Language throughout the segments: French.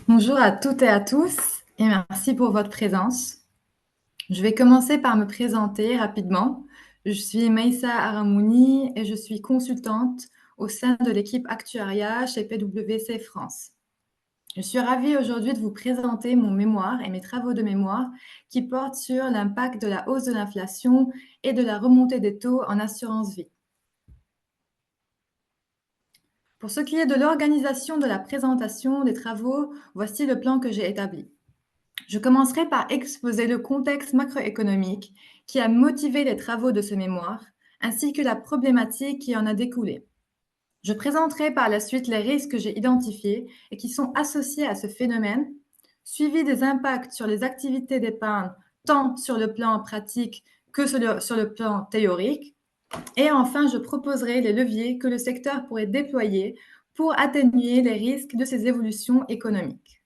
Bonjour à toutes et à tous et merci pour votre présence. Je vais commencer par me présenter rapidement. Je suis Maïssa Aramouni et je suis consultante au sein de l'équipe actuariat chez PwC France. Je suis ravie aujourd'hui de vous présenter mon mémoire et mes travaux de mémoire qui portent sur l'impact de la hausse de l'inflation et de la remontée des taux en assurance vie. Pour ce qui est de l'organisation de la présentation des travaux, voici le plan que j'ai établi. Je commencerai par exposer le contexte macroéconomique qui a motivé les travaux de ce mémoire, ainsi que la problématique qui en a découlé. Je présenterai par la suite les risques que j'ai identifiés et qui sont associés à ce phénomène, suivi des impacts sur les activités d'épargne, tant sur le plan pratique que sur le plan théorique. Et enfin, je proposerai les leviers que le secteur pourrait déployer pour atténuer les risques de ces évolutions économiques.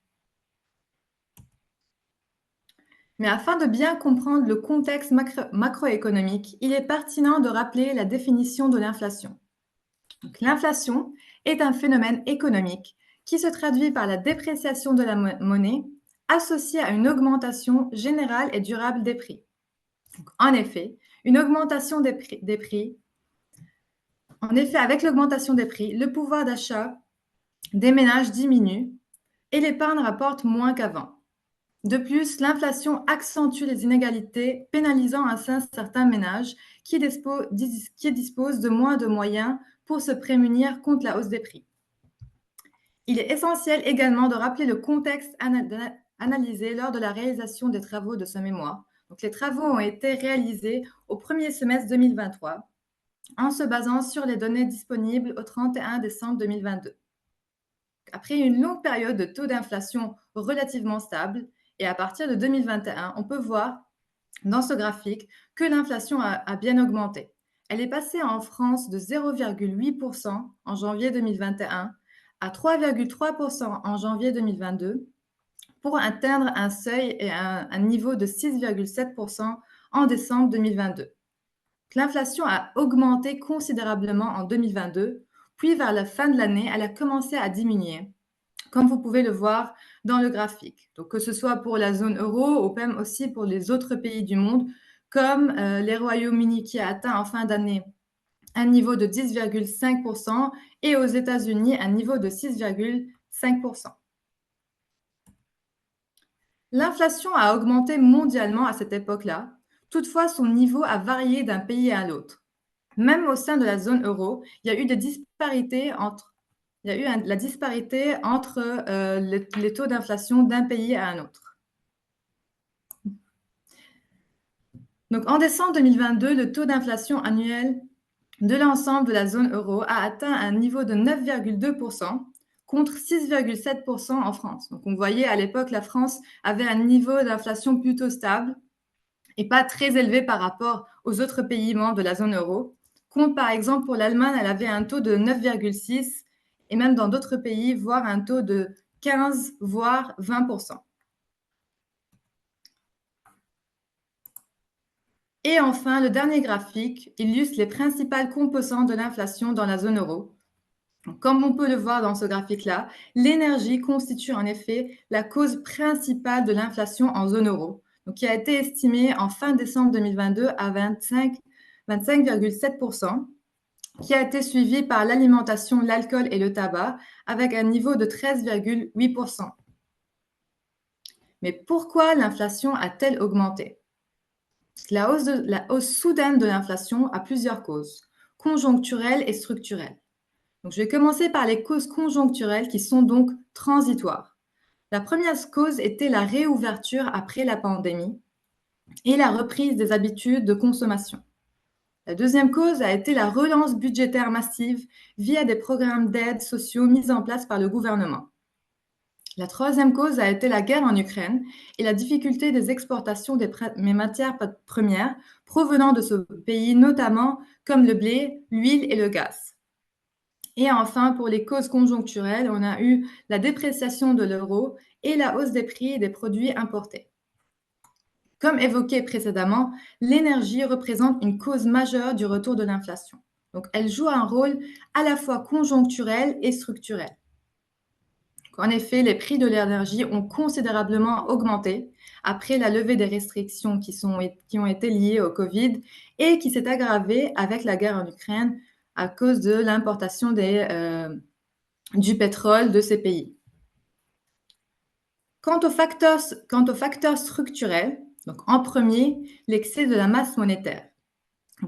Mais afin de bien comprendre le contexte macroéconomique, il est pertinent de rappeler la définition de l'inflation. L'inflation est un phénomène économique qui se traduit par la dépréciation de la monnaie associée à une augmentation générale et durable des prix. En effet, avec l'augmentation des prix, le pouvoir d'achat des ménages diminue et l'épargne rapporte moins qu'avant. De plus, l'inflation accentue les inégalités, pénalisant ainsi certains ménages qui disposent de moins de moyens pour se prémunir contre la hausse des prix. Il est essentiel également de rappeler le contexte analysé lors de la réalisation des travaux de ce mémoire. Donc, les travaux ont été réalisés au premier semestre 2023 en se basant sur les données disponibles au 31 décembre 2022. Après une longue période de taux d'inflation relativement stable, et à partir de 2021, on peut voir dans ce graphique que l'inflation a bien augmenté. Elle est passée en France de 0,8% en janvier 2021 à 3,3% en janvier 2022 pour atteindre un seuil et un niveau de 6,7% en décembre 2022. L'inflation a augmenté considérablement en 2022, puis vers la fin de l'année, elle a commencé à diminuer, comme vous pouvez le voir dans le graphique. Donc, que ce soit pour la zone euro ou même aussi pour les autres pays du monde, comme les Royaumes-Unis qui a atteint en fin d'année un niveau de 10,5% et aux États-Unis un niveau de 6,5%. L'inflation a augmenté mondialement à cette époque-là. Toutefois, son niveau a varié d'un pays à l'autre. Même au sein de la zone euro, il y a eu des disparités entre la disparité entre les taux d'inflation d'un pays à un autre. Donc, en décembre 2022, le taux d'inflation annuel de l'ensemble de la zone euro a atteint un niveau de 9,2% contre 6,7% en France. Donc, on voyait à l'époque, la France avait un niveau d'inflation plutôt stable et pas très élevé par rapport aux autres pays membres de la zone euro. Contre, par exemple, pour l'Allemagne, elle avait un taux de 9,6 et même dans d'autres pays, voire un taux de 15, voire 20%. Et enfin, le dernier graphique illustre les principales composantes de l'inflation dans la zone euro. Comme on peut le voir dans ce graphique-là, l'énergie constitue en effet la cause principale de l'inflation en zone euro, donc qui a été estimée en fin décembre 2022 à 25,7%, qui a été suivie par l'alimentation, l'alcool et le tabac, avec un niveau de 13,8%. Mais pourquoi l'inflation a-t-elle augmenté? La hausse soudaine de l'inflation a plusieurs causes, conjoncturelles et structurelles. Donc, je vais commencer par les causes conjoncturelles qui sont donc transitoires. La première cause était la réouverture après la pandémie et la reprise des habitudes de consommation. La deuxième cause a été la relance budgétaire massive via des programmes d'aide sociaux mis en place par le gouvernement. La troisième cause a été la guerre en Ukraine et la difficulté des exportations des matières premières provenant de ce pays, notamment comme le blé, l'huile et le gaz. Et enfin, pour les causes conjoncturelles, on a eu la dépréciation de l'euro et la hausse des prix des produits importés. Comme évoqué précédemment, l'énergie représente une cause majeure du retour de l'inflation. Donc, elle joue un rôle à la fois conjoncturel et structurel. En effet, les prix de l'énergie ont considérablement augmenté après la levée des restrictions qui ont été liées au Covid et qui s'est aggravée avec la guerre en Ukraine à cause de l'importation du pétrole de ces pays. Quant aux facteurs structurels, donc en premier, l'excès de la masse monétaire.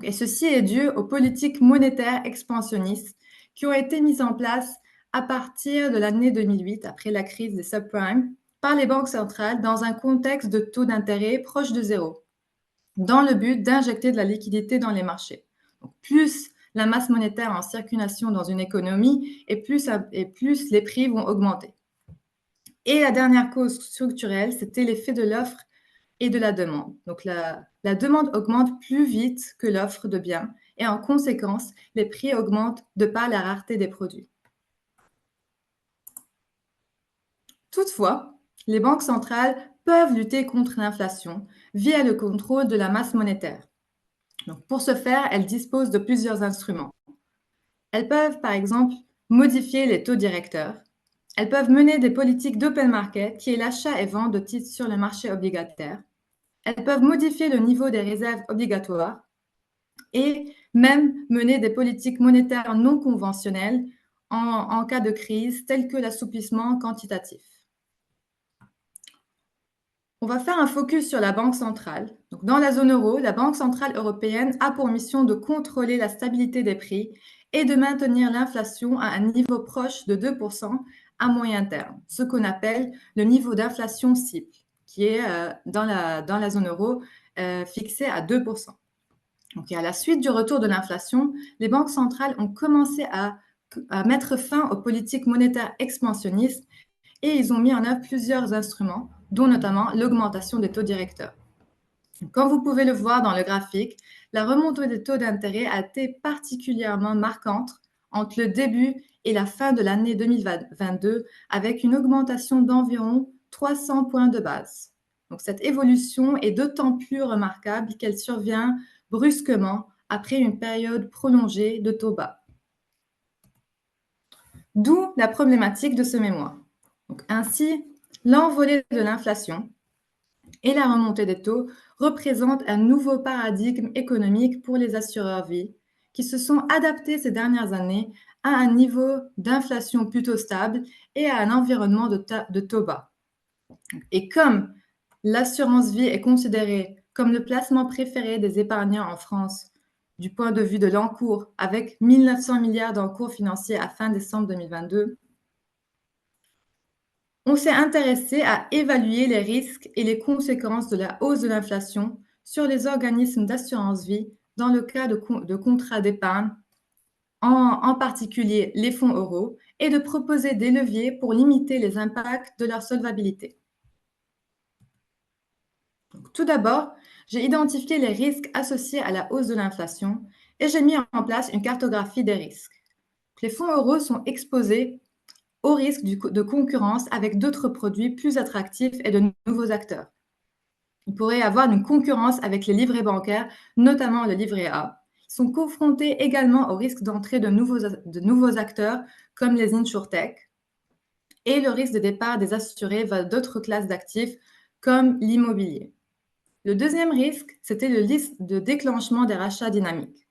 Et ceci est dû aux politiques monétaires expansionnistes qui ont été mises en place à partir de l'année 2008, après la crise des subprimes, par les banques centrales dans un contexte de taux d'intérêt proche de zéro, dans le but d'injecter de la liquidité dans les marchés. Donc, plus la masse monétaire en circulation dans une économie et plus les prix vont augmenter. Et la dernière cause structurelle, c'était l'effet de l'offre et de la demande. Donc la demande augmente plus vite que l'offre de biens et en conséquence, les prix augmentent de par la rareté des produits. Toutefois, les banques centrales peuvent lutter contre l'inflation via le contrôle de la masse monétaire. Donc, pour ce faire, elles disposent de plusieurs instruments. Elles peuvent, par exemple, modifier les taux directeurs. Elles peuvent mener des politiques d'open market, qui est l'achat et vente de titres sur le marché obligataire. Elles peuvent modifier le niveau des réserves obligatoires et même mener des politiques monétaires non conventionnelles en cas de crise, telles que l'assouplissement quantitatif. On va faire un focus sur la Banque centrale. Donc, dans la zone euro, la Banque centrale européenne a pour mission de contrôler la stabilité des prix et de maintenir l'inflation à un niveau proche de 2% à moyen terme, ce qu'on appelle le niveau d'inflation cible, qui est dans la zone euro fixé à 2%. Donc, à la suite du retour de l'inflation, les banques centrales ont commencé à mettre fin aux politiques monétaires expansionnistes et ils ont mis en œuvre plusieurs instruments, dont notamment l'augmentation des taux directeurs. Comme vous pouvez le voir dans le graphique, la remontée des taux d'intérêt a été particulièrement marquante entre le début et la fin de l'année 2022, avec une augmentation d'environ 300 points de base. Donc, cette évolution est d'autant plus remarquable qu'elle survient brusquement après une période prolongée de taux bas. D'où la problématique de ce mémoire. Donc, ainsi, l'envolée de l'inflation et la remontée des taux représentent un nouveau paradigme économique pour les assureurs vie qui se sont adaptés ces dernières années à un niveau d'inflation plutôt stable et à un environnement de taux bas. Et comme l'assurance vie est considérée comme le placement préféré des épargnants en France du point de vue de l'encours, avec 1 900 milliards d'encours financiers à fin décembre 2022, on s'est intéressé à évaluer les risques et les conséquences de la hausse de l'inflation sur les organismes d'assurance vie dans le cas de contrats d'épargne, en particulier les fonds euros, et de proposer des leviers pour limiter les impacts de leur solvabilité. Donc, tout d'abord, j'ai identifié les risques associés à la hausse de l'inflation et j'ai mis en place une cartographie des risques. Les fonds euros sont exposés au risque de concurrence avec d'autres produits plus attractifs et de nouveaux acteurs. Il pourrait y avoir une concurrence avec les livrets bancaires, notamment le livret A. Ils sont confrontés également au risque d'entrée de nouveaux acteurs comme les insurtech et le risque de départ des assurés vers d'autres classes d'actifs comme l'immobilier. Le deuxième risque, c'était le risque de déclenchement des rachats dynamiques.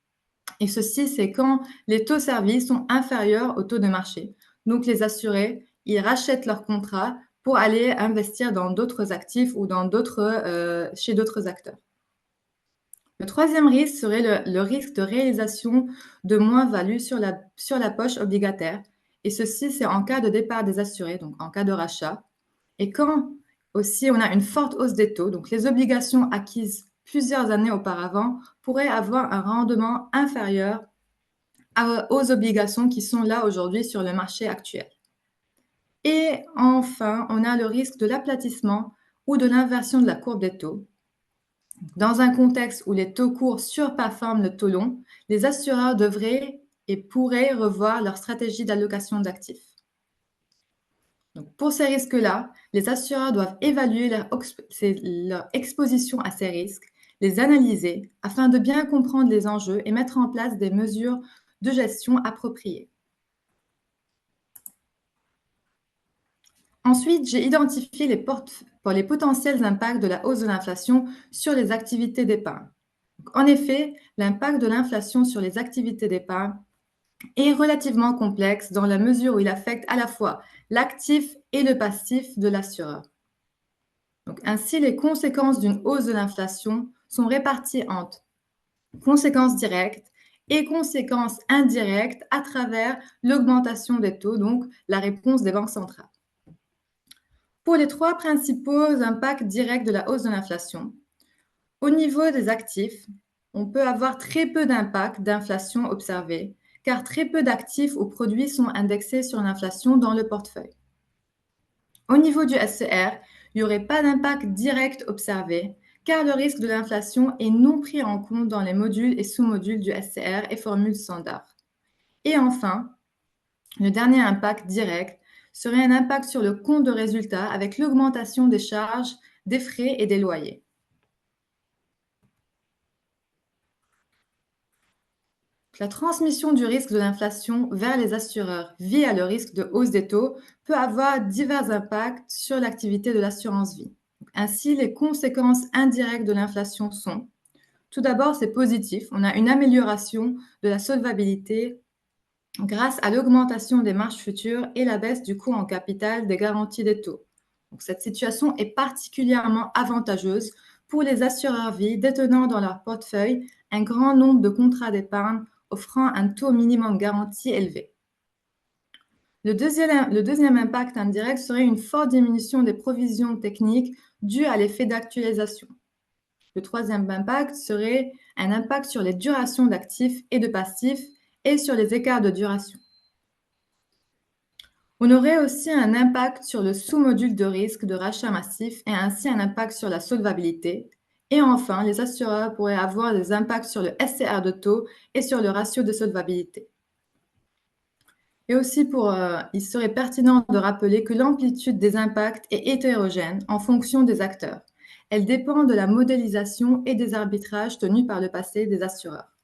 Et ceci, c'est quand les taux servis sont inférieurs aux taux de marché. Donc, les assurés, ils rachètent leurs contrats pour aller investir dans d'autres actifs ou chez d'autres acteurs. Le troisième risque serait le risque de réalisation de moins-value sur la poche obligataire. Et ceci, c'est en cas de départ des assurés, donc en cas de rachat. Et quand aussi on a une forte hausse des taux, donc les obligations acquises plusieurs années auparavant pourraient avoir un rendement inférieur aux obligations qui sont là aujourd'hui sur le marché actuel. Et enfin, on a le risque de l'aplatissement ou de l'inversion de la courbe des taux. Dans un contexte où les taux courts surperforment le taux long, les assureurs devraient et pourraient revoir leur stratégie d'allocation d'actifs. Donc, pour ces risques-là, les assureurs doivent évaluer leur exposition à ces risques, les analyser afin de bien comprendre les enjeux et mettre en place des mesures de gestion appropriées. Ensuite, j'ai identifié les potentiels impacts de la hausse de l'inflation sur les activités d'épargne. En effet, l'impact de l'inflation sur les activités d'épargne est relativement complexe dans la mesure où il affecte à la fois l'actif et le passif de l'assureur. Ainsi, les conséquences d'une hausse de l'inflation sont réparties entre conséquences directes et conséquences indirectes à travers l'augmentation des taux, donc la réponse des banques centrales. Pour les trois principaux impacts directs de la hausse de l'inflation, au niveau des actifs, on peut avoir très peu d'impact d'inflation observé, car très peu d'actifs ou produits sont indexés sur l'inflation dans le portefeuille. Au niveau du SCR, il n'y aurait pas d'impact direct observé, car le risque de l'inflation est non pris en compte dans les modules et sous-modules du SCR et formules standards. Et enfin, le dernier impact direct serait un impact sur le compte de résultat avec l'augmentation des charges, des frais et des loyers. La transmission du risque de l'inflation vers les assureurs via le risque de hausse des taux peut avoir divers impacts sur l'activité de l'assurance vie. Ainsi, les conséquences indirectes de l'inflation sont: tout d'abord, c'est positif, on a une amélioration de la solvabilité grâce à l'augmentation des marges futures et la baisse du coût en capital des garanties des taux. Donc, cette situation est particulièrement avantageuse pour les assureurs vie détenant dans leur portefeuille un grand nombre de contrats d'épargne offrant un taux minimum garanti élevé. Le deuxième impact indirect serait une forte diminution des provisions techniques dues à l'effet d'actualisation. Le troisième impact serait un impact sur les durations d'actifs et de passifs et sur les écarts de duration. On aurait aussi un impact sur le sous-module de risque de rachat massif et ainsi un impact sur la solvabilité. Et enfin, les assureurs pourraient avoir des impacts sur le SCR de taux et sur le ratio de solvabilité. Et aussi, il serait pertinent de rappeler que l'amplitude des impacts est hétérogène en fonction des acteurs. Elle dépend de la modélisation et des arbitrages tenus par le passé des assureurs.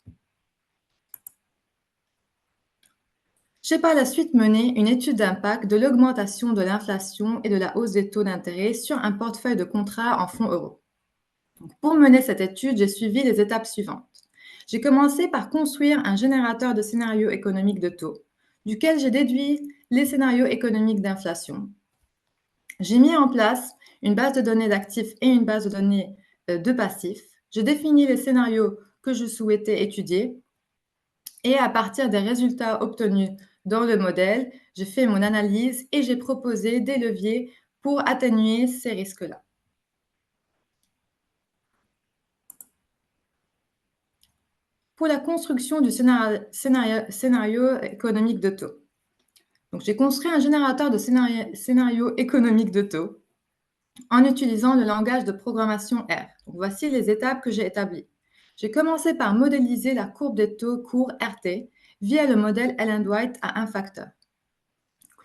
J'ai par la suite mené une étude d'impact de l'augmentation de l'inflation et de la hausse des taux d'intérêt sur un portefeuille de contrats en fonds euros. Pour mener cette étude, j'ai suivi les étapes suivantes. J'ai commencé par construire un générateur de scénarios économiques de taux, duquel j'ai déduit les scénarios économiques d'inflation. J'ai mis en place une base de données d'actifs et une base de données de passifs. J'ai défini les scénarios que je souhaitais étudier et à partir des résultats obtenus dans le modèle, j'ai fait mon analyse et j'ai proposé des leviers pour atténuer ces risques-là. Pour la construction du scénario économique de taux. Donc, j'ai construit un générateur de scénario économique de taux en utilisant le langage de programmation R. Donc, voici les étapes que j'ai établies. J'ai commencé par modéliser la courbe des taux courts RT via le modèle Allen-Dwight à un facteur.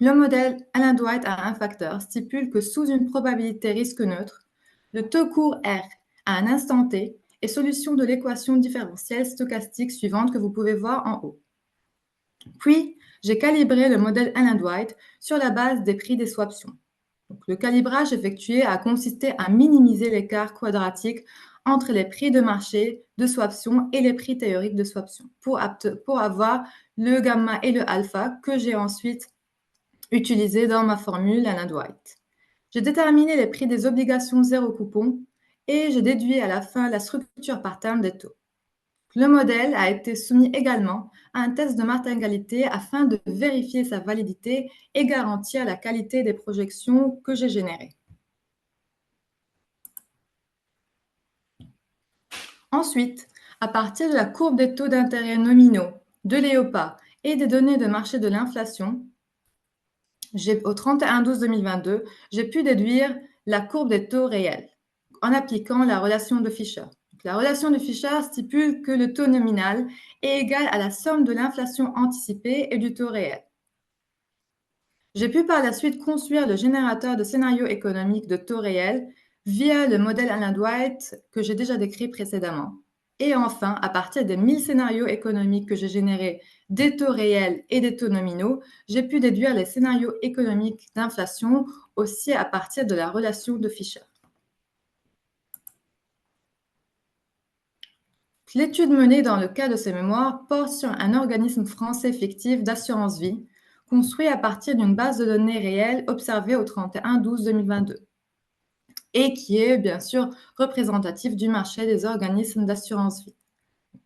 Le modèle Allen-Dwight à un facteur stipule que sous une probabilité risque neutre, le taux court R à un instant T est solution de l'équation différentielle stochastique suivante que vous pouvez voir en haut. Puis, j'ai calibré le modèle Allen-Dwight sur la base des prix des swaptions. Donc, le calibrage effectué a consisté à minimiser l'écart quadratique entre les prix de marché de swaption et les prix théoriques de swaption pour avoir le gamma et le alpha que j'ai ensuite utilisé dans ma formule Allen-Dwight. J'ai déterminé les prix des obligations zéro coupon et j'ai déduit à la fin la structure par terme des taux. Le modèle a été soumis également à un test de martingalité afin de vérifier sa validité et garantir la qualité des projections que j'ai générées. Ensuite, à partir de la courbe des taux d'intérêt nominaux, de l'EOPA et des données de marché de l'inflation, au 31/12/2022, j'ai pu déduire la courbe des taux réels en appliquant la relation de Fisher. La relation de Fisher stipule que le taux nominal est égal à la somme de l'inflation anticipée et du taux réel. J'ai pu par la suite construire le générateur de scénarios économiques de taux réels via le modèle Allen-Dwight que j'ai déjà décrit précédemment. Et enfin, à partir des 1000 scénarios économiques que j'ai générés, des taux réels et des taux nominaux, j'ai pu déduire les scénarios économiques d'inflation aussi à partir de la relation de Fisher. L'étude menée dans le cas de ces mémoires porte sur un organisme français fictif d'assurance vie, construit à partir d'une base de données réelle observée au 31/12/2022 et qui est bien sûr représentatif du marché des organismes d'assurance vie.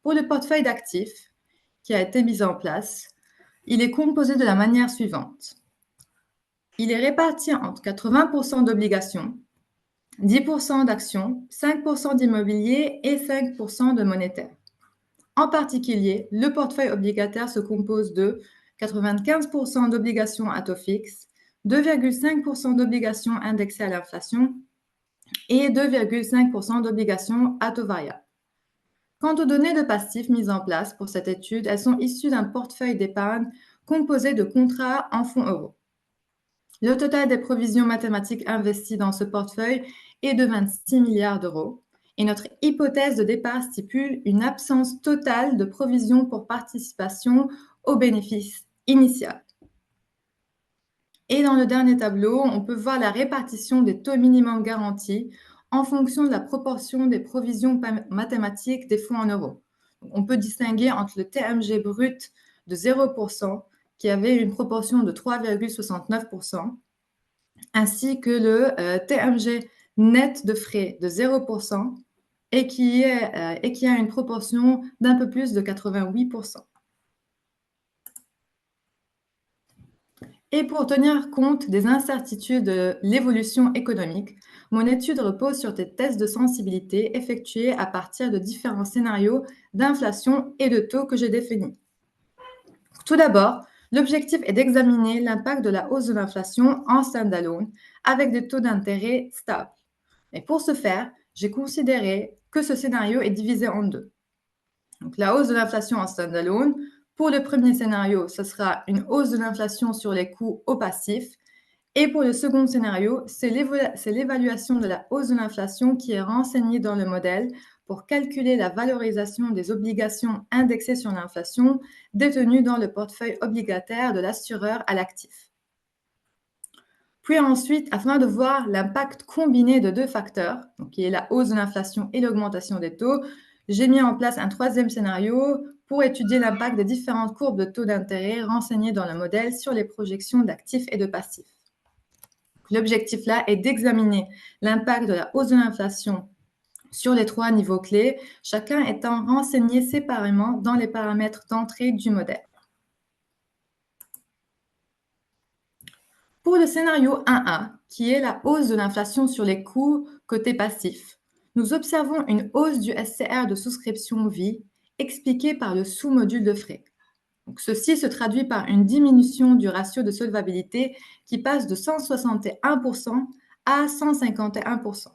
Pour le portefeuille d'actifs qui a été mis en place, il est composé de la manière suivante. Il est réparti entre 80% d'obligations, 10% d'actions, 5% d'immobilier et 5% de monétaire. En particulier, le portefeuille obligataire se compose de 95% d'obligations à taux fixe, 2,5% d'obligations indexées à l'inflation et 2,5% d'obligations à taux variable. Quant aux données de passifs mises en place pour cette étude, elles sont issues d'un portefeuille d'épargne composé de contrats en fonds euros. Le total des provisions mathématiques investies dans ce portefeuille est de 26 milliards d'euros et notre hypothèse de départ stipule une absence totale de provisions pour participation au bénéfice initial. Et dans le dernier tableau, on peut voir la répartition des taux minimum garantis en fonction de la proportion des provisions mathématiques des fonds en euros. On peut distinguer entre le TMG brut de 0%, qui avait une proportion de 3,69%, ainsi que le TMG net de frais de 0% et qui a une proportion d'un peu plus de 88%. Et pour tenir compte des incertitudes de l'évolution économique, mon étude repose sur des tests de sensibilité effectués à partir de différents scénarios d'inflation et de taux que j'ai définis. Tout d'abord, l'objectif est d'examiner l'impact de la hausse de l'inflation en standalone avec des taux d'intérêt stables. Et pour ce faire, j'ai considéré que ce scénario est divisé en deux. Donc, la hausse de l'inflation en standalone. Pour le premier scénario, ce sera une hausse de l'inflation sur les coûts au passif. Et pour le second scénario, c'est l'évaluation de la hausse de l'inflation qui est renseignée dans le modèle pour calculer la valorisation des obligations indexées sur l'inflation détenues dans le portefeuille obligataire de l'assureur à l'actif. Puis ensuite, afin de voir l'impact combiné de deux facteurs, donc qui est la hausse de l'inflation et l'augmentation des taux, j'ai mis en place un troisième scénario pour étudier l'impact des différentes courbes de taux d'intérêt renseignées dans le modèle sur les projections d'actifs et de passifs. L'objectif là est d'examiner l'impact de la hausse de l'inflation sur les trois niveaux clés, chacun étant renseigné séparément dans les paramètres d'entrée du modèle. Pour le scénario 1A, qui est la hausse de l'inflation sur les coûts côté passif, nous observons une hausse du SCR de souscription vie expliquée par le sous-module de frais. Donc, ceci se traduit par une diminution du ratio de solvabilité qui passe de 161% à 151%.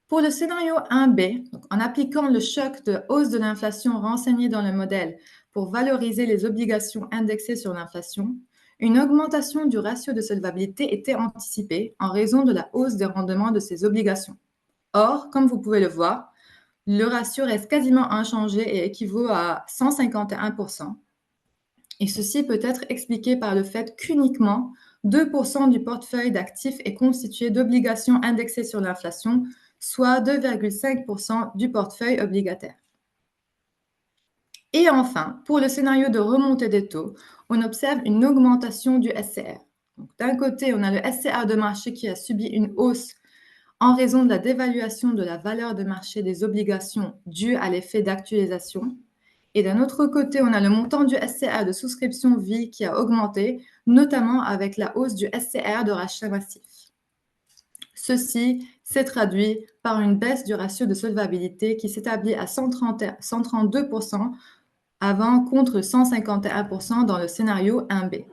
Pour le scénario 1B, donc en appliquant le choc de hausse de l'inflation renseigné dans le modèle pour valoriser les obligations indexées sur l'inflation, une augmentation du ratio de solvabilité était anticipée en raison de la hausse des rendements de ces obligations. Or, comme vous pouvez le voir, le ratio reste quasiment inchangé et équivaut à 151%. Et ceci peut être expliqué par le fait qu'uniquement 2% du portefeuille d'actifs est constitué d'obligations indexées sur l'inflation, soit 2,5% du portefeuille obligataire. Et enfin, pour le scénario de remontée des taux, on observe une augmentation du SCR. D'un côté, on a le SCR de marché qui a subi une hausse en raison de la dévaluation de la valeur de marché des obligations due à l'effet d'actualisation. Et d'un autre côté, on a le montant du SCR de souscription vie qui a augmenté, notamment avec la hausse du SCR de rachat massif. Ceci s'est traduit par une baisse du ratio de solvabilité qui s'établit à 132% avant contre 151% dans le scénario 1B.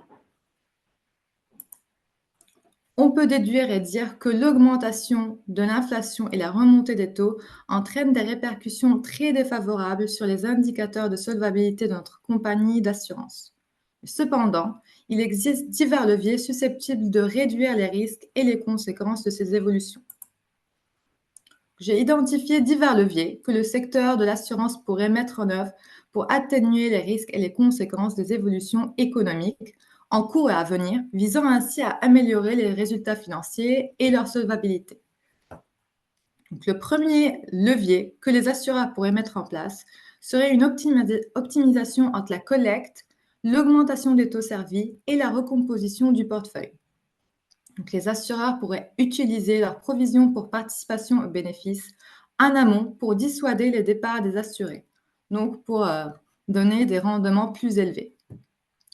On peut déduire et dire que l'augmentation de l'inflation et la remontée des taux entraînent des répercussions très défavorables sur les indicateurs de solvabilité de notre compagnie d'assurance. Cependant, il existe divers leviers susceptibles de réduire les risques et les conséquences de ces évolutions. J'ai identifié divers leviers que le secteur de l'assurance pourrait mettre en œuvre pour atténuer les risques et les conséquences des évolutions économiques en cours et à venir, visant ainsi à améliorer les résultats financiers et leur solvabilité. Donc, le premier levier que les assureurs pourraient mettre en place serait une optimisation entre la collecte, l'augmentation des taux servis et la recomposition du portefeuille. Donc, les assureurs pourraient utiliser leurs provisions pour participation aux bénéfices en amont pour dissuader les départs des assurés, donc pour donner des rendements plus élevés.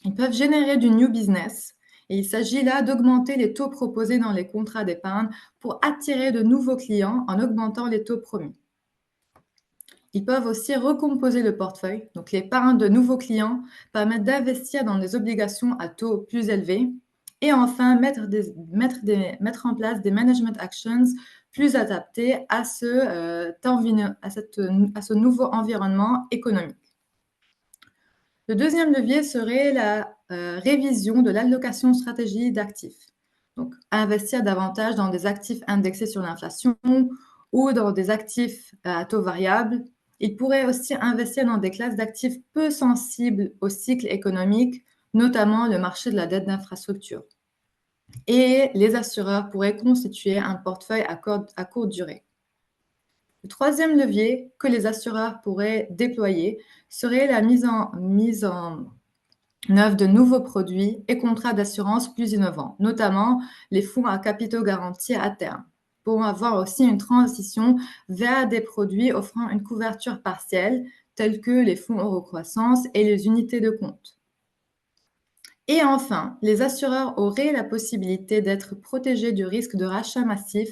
Ils peuvent générer du new business et il s'agit là d'augmenter les taux proposés dans les contrats d'épargne pour attirer de nouveaux clients en augmentant les taux promis. Ils peuvent aussi recomposer le portefeuille, donc l'épargne de nouveaux clients permettent d'investir dans des obligations à taux plus élevés. Et enfin, mettre en place des management actions plus adaptés à ce nouveau environnement économique. Le deuxième levier serait la révision de l'allocation stratégie d'actifs. Donc, investir davantage dans des actifs indexés sur l'inflation ou dans des actifs à taux variable. Il pourrait aussi investir dans des classes d'actifs peu sensibles au cycle économique, notamment le marché de la dette d'infrastructure. Et les assureurs pourraient constituer un portefeuille à courte durée. Le troisième levier que les assureurs pourraient déployer serait la mise en œuvre de nouveaux produits et contrats d'assurance plus innovants, notamment les fonds à capitaux garantis à terme, pour avoir aussi une transition vers des produits offrant une couverture partielle, tels que les fonds eurocroissance et les unités de compte. Et enfin, les assureurs auraient la possibilité d'être protégés du risque de rachat massif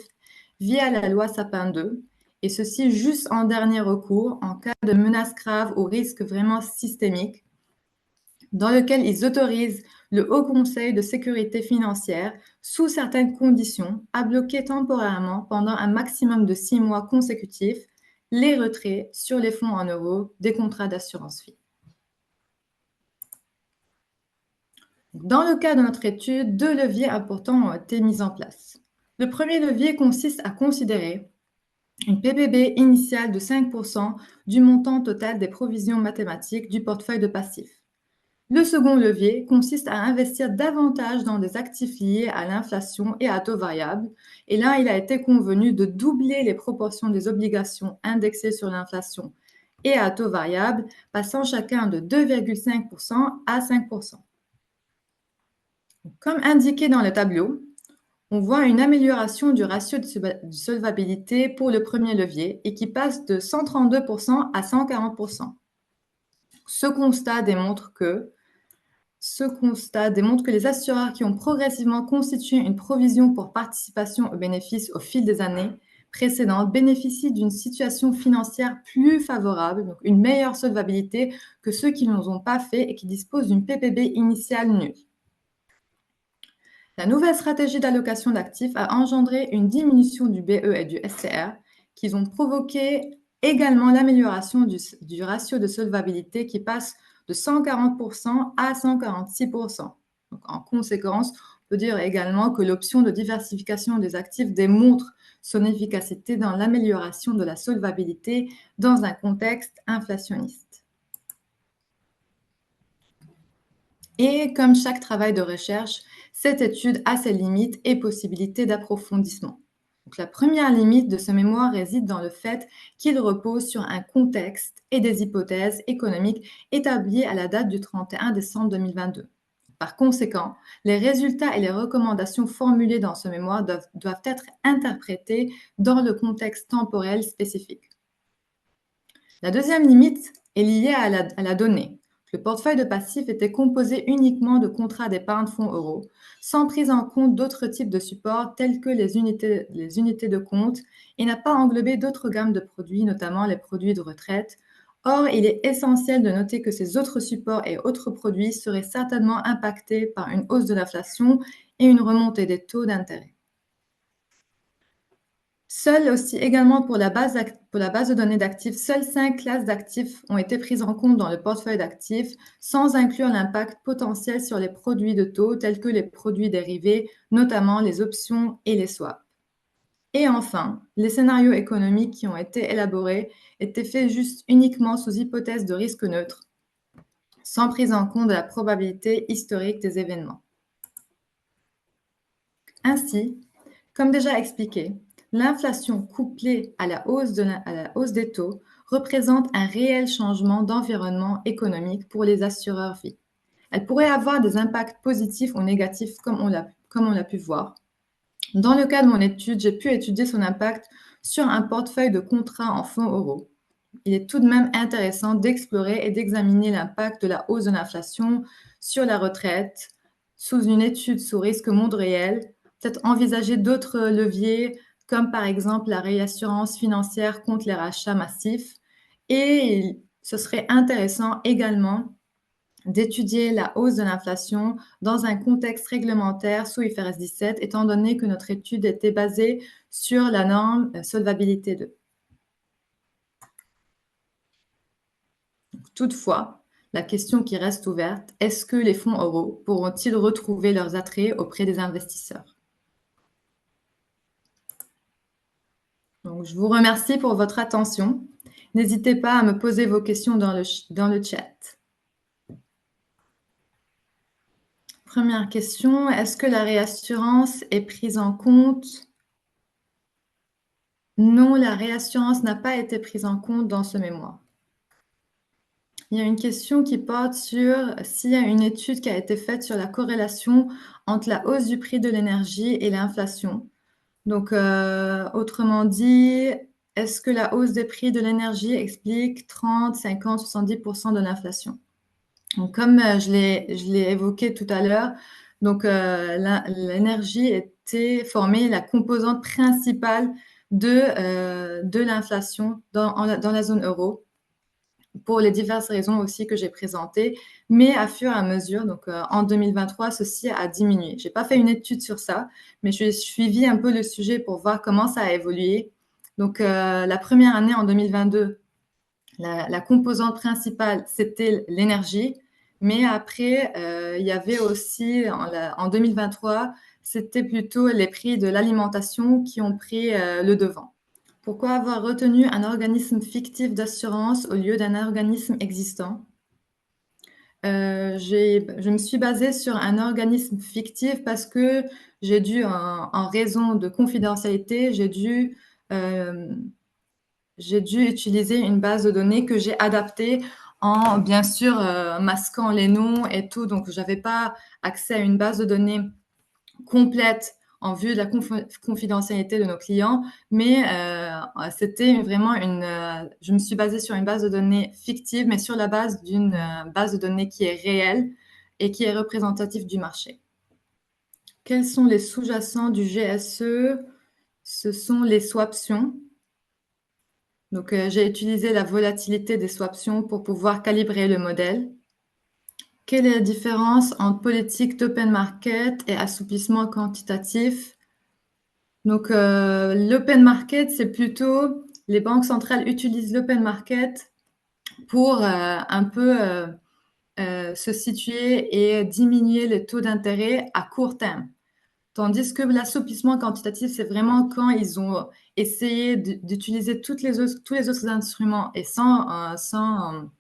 via la loi Sapin 2, et ceci juste en dernier recours, en cas de menace grave ou risque vraiment systémique, dans lequel ils autorisent le Haut Conseil de sécurité financière, sous certaines conditions, à bloquer temporairement pendant un maximum de 6 mois consécutifs les retraits sur les fonds en euros des contrats d'assurance vie. Dans le cas de notre étude, 2 leviers importants ont été mis en place. Le premier levier consiste à considérer une PPB initiale de 5% du montant total des provisions mathématiques du portefeuille de passifs. Le second levier consiste à investir davantage dans des actifs liés à l'inflation et à taux variable. Et là, il a été convenu de doubler les proportions des obligations indexées sur l'inflation et à taux variable, passant chacun de 2,5% à 5%. Comme indiqué dans le tableau, on voit une amélioration du ratio de solvabilité pour le premier levier et qui passe de 132% à 140%. Ce constat démontre que les assureurs qui ont progressivement constitué une provision pour participation aux bénéfices au fil des années précédentes bénéficient d'une situation financière plus favorable, donc une meilleure solvabilité que ceux qui ne l'ont pas fait et qui disposent d'une PPB initiale nulle. La nouvelle stratégie d'allocation d'actifs a engendré une diminution du BE et du SCR qui ont provoqué également l'amélioration du ratio de solvabilité qui passe de 140% à 146%. Donc, en conséquence, on peut dire également que l'option de diversification des actifs démontre son efficacité dans l'amélioration de la solvabilité dans un contexte inflationniste. Et comme chaque travail de recherche, cette étude a ses limites et possibilités d'approfondissement. Donc, la première limite de ce mémoire réside dans le fait qu'il repose sur un contexte et des hypothèses économiques établies à la date du 31 décembre 2022. Par conséquent, les résultats et les recommandations formulées dans ce mémoire doivent être interprétés dans le contexte temporel spécifique. La deuxième limite est liée à la donnée. Le portefeuille de passifs était composé uniquement de contrats d'épargne fonds euros, sans prise en compte d'autres types de supports tels que les unités de compte et n'a pas englobé d'autres gammes de produits, notamment les produits de retraite. Or, il est essentiel de noter que ces autres supports et autres produits seraient certainement impactés par une hausse de l'inflation et une remontée des taux d'intérêt. Seules aussi également pour la base de données d'actifs, seules 5 classes d'actifs ont été prises en compte dans le portefeuille d'actifs, sans inclure l'impact potentiel sur les produits de taux tels que les produits dérivés, notamment les options et les swaps. Et enfin, les scénarios économiques qui ont été élaborés étaient faits juste uniquement sous hypothèse de risque neutre, sans prise en compte de la probabilité historique des événements. Ainsi, comme déjà expliqué, l'inflation couplée à la hausse des taux représente un réel changement d'environnement économique pour les assureurs vie. Elle pourrait avoir des impacts positifs ou négatifs comme on l'a pu voir. Dans le cas de mon étude, j'ai pu étudier son impact sur un portefeuille de contrats en fonds euros. Il est tout de même intéressant d'explorer et d'examiner l'impact de la hausse de l'inflation sur la retraite sous une étude sous risque monde réel, peut-être envisager d'autres leviers comme par exemple la réassurance financière contre les rachats massifs. Et ce serait intéressant également d'étudier la hausse de l'inflation dans un contexte réglementaire sous IFRS 17, étant donné que notre étude était basée sur la norme Solvabilité 2. Toutefois, la question qui reste ouverte, est-ce que les fonds euros pourront-ils retrouver leurs attraits auprès des investisseurs? Donc, je vous remercie pour votre attention. N'hésitez pas à me poser vos questions dans le chat. Première question, est-ce que la réassurance est prise en compte? Non, la réassurance n'a pas été prise en compte dans ce mémoire. Il y a une question qui porte sur s'il y a une étude qui a été faite sur la corrélation entre la hausse du prix de l'énergie et l'inflation. Donc, autrement dit, est-ce que la hausse des prix de l'énergie explique 30, 50, 70% de l'inflation? Donc, comme je l'ai évoqué tout à l'heure, donc l'énergie était formée la composante principale de l'inflation dans la zone euro, pour les diverses raisons aussi que j'ai présentées, mais à fur et à mesure, donc en 2023, ceci a diminué. Je n'ai pas fait une étude sur ça, mais j'ai suivi un peu le sujet pour voir comment ça a évolué. Donc, la première année, en 2022, la composante principale, c'était l'énergie, mais après, il y avait aussi, en 2023, c'était plutôt les prix de l'alimentation qui ont pris le devant. Pourquoi avoir retenu un organisme fictif d'assurance au lieu d'un organisme existant? Je me suis basée sur un organisme fictif parce que j'ai dû, en raison de confidentialité, j'ai dû utiliser une base de données que j'ai adaptée en, bien sûr, masquant les noms et tout. Donc, je n'avais pas accès à une base de données complète en vue de la confidentialité de nos clients, mais c'était vraiment je me suis basée sur une base de données fictive, mais sur la base d'une base de données qui est réelle et qui est représentative du marché. Quels sont les sous-jacents du GSE? Ce sont les swaptions. Donc, j'ai utilisé la volatilité des swaptions pour pouvoir calibrer le modèle. Quelle est la différence entre politique d'open market et assouplissement quantitatif? Donc, l'open market, c'est plutôt les banques centrales utilisent l'open market pour un peu se situer et diminuer les taux d'intérêt à court terme. Tandis que l'assouplissement quantitatif, c'est vraiment quand ils ont essayé d'utiliser tous les autres instruments et sans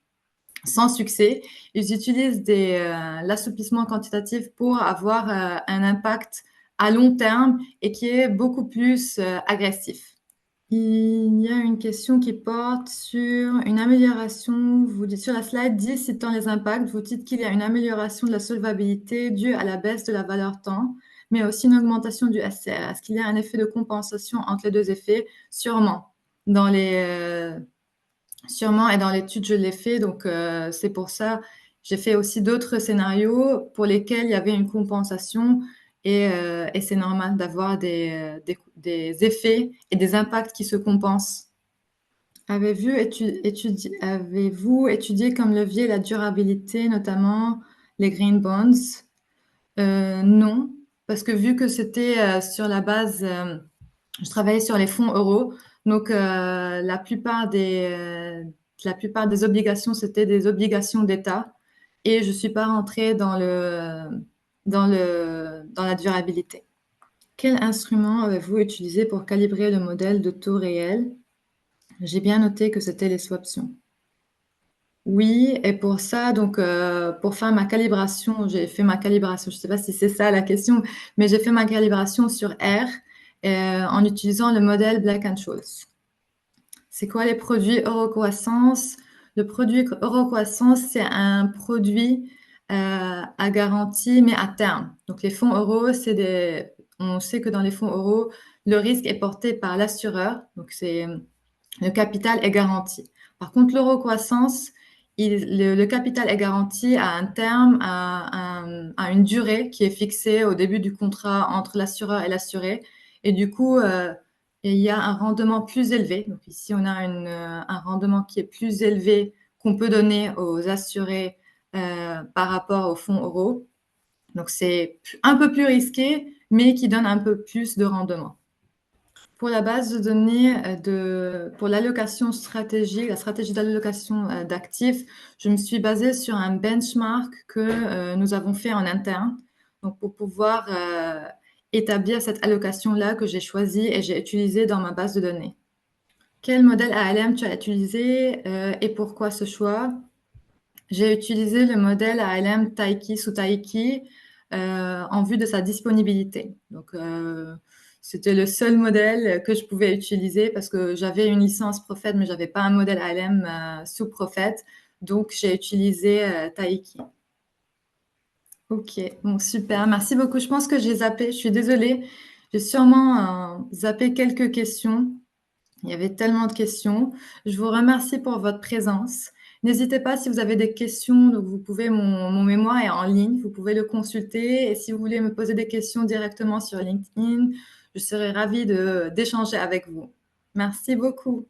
succès. Ils utilisent l'assouplissement quantitatif pour avoir un impact à long terme et qui est beaucoup plus agressif. Il y a une question qui porte sur une amélioration. Vous dites sur la slide 10, citant les impacts, vous dites qu'il y a une amélioration de la solvabilité due à la baisse de la valeur temps, mais aussi une augmentation du SCR. Est-ce qu'il y a un effet de compensation entre les deux effets? Sûrement. Sûrement, et dans l'étude, je l'ai fait, donc c'est pour ça. J'ai fait aussi d'autres scénarios pour lesquels il y avait une compensation et c'est normal d'avoir des effets et des impacts qui se compensent. Avez-vous étudié comme levier la durabilité, notamment les green bonds? Non, parce que vu que c'était sur la base, je travaillais sur les fonds euros, donc la plupart des obligations, c'était des obligations d'État et je ne suis pas rentrée dans la durabilité. Quel instrument avez-vous utilisé pour calibrer le modèle de taux réel? J'ai bien noté que c'était les swaptions. Oui, et pour ça, donc, pour faire ma calibration, j'ai fait ma calibration, je ne sais pas si c'est ça la question, mais j'ai fait ma calibration sur R, en utilisant le modèle Black-Scholes. C'est quoi les produits eurocroissance? Le produit eurocroissance, c'est un produit à garantie, mais à terme. Donc, les fonds euros, on sait que dans les fonds euros, le risque est porté par l'assureur. Donc, le capital est garanti. Par contre, l'eurocroissance, le capital est garanti à un terme, à une durée qui est fixée au début du contrat entre l'assureur et l'assuré. Et du coup, il y a un rendement plus élevé. Donc ici, on a un rendement qui est plus élevé qu'on peut donner aux assurés par rapport aux fonds euros. Donc c'est un peu plus risqué, mais qui donne un peu plus de rendement. Pour la base de données pour l'allocation stratégique, la stratégie d'allocation d'actifs, je me suis basée sur un benchmark que nous avons fait en interne. Donc, pour pouvoir établir cette allocation-là que j'ai choisie et j'ai utilisée dans ma base de données. Quel modèle ALM tu as utilisé et pourquoi ce choix? J'ai utilisé le modèle ALM Taiki sous Taiki en vue de sa disponibilité. Donc, c'était le seul modèle que je pouvais utiliser parce que j'avais une licence Prophet, mais j'avais pas un modèle ALM sous Prophet. Donc, j'ai utilisé Taiki. Ok, bon, super. Merci beaucoup. Je pense que j'ai zappé. Je suis désolée. J'ai sûrement zappé quelques questions. Il y avait tellement de questions. Je vous remercie pour votre présence. N'hésitez pas si vous avez des questions, donc vous pouvez, mon mémoire est en ligne, vous pouvez le consulter. Et si vous voulez me poser des questions directement sur LinkedIn, je serai ravie d'échanger avec vous. Merci beaucoup.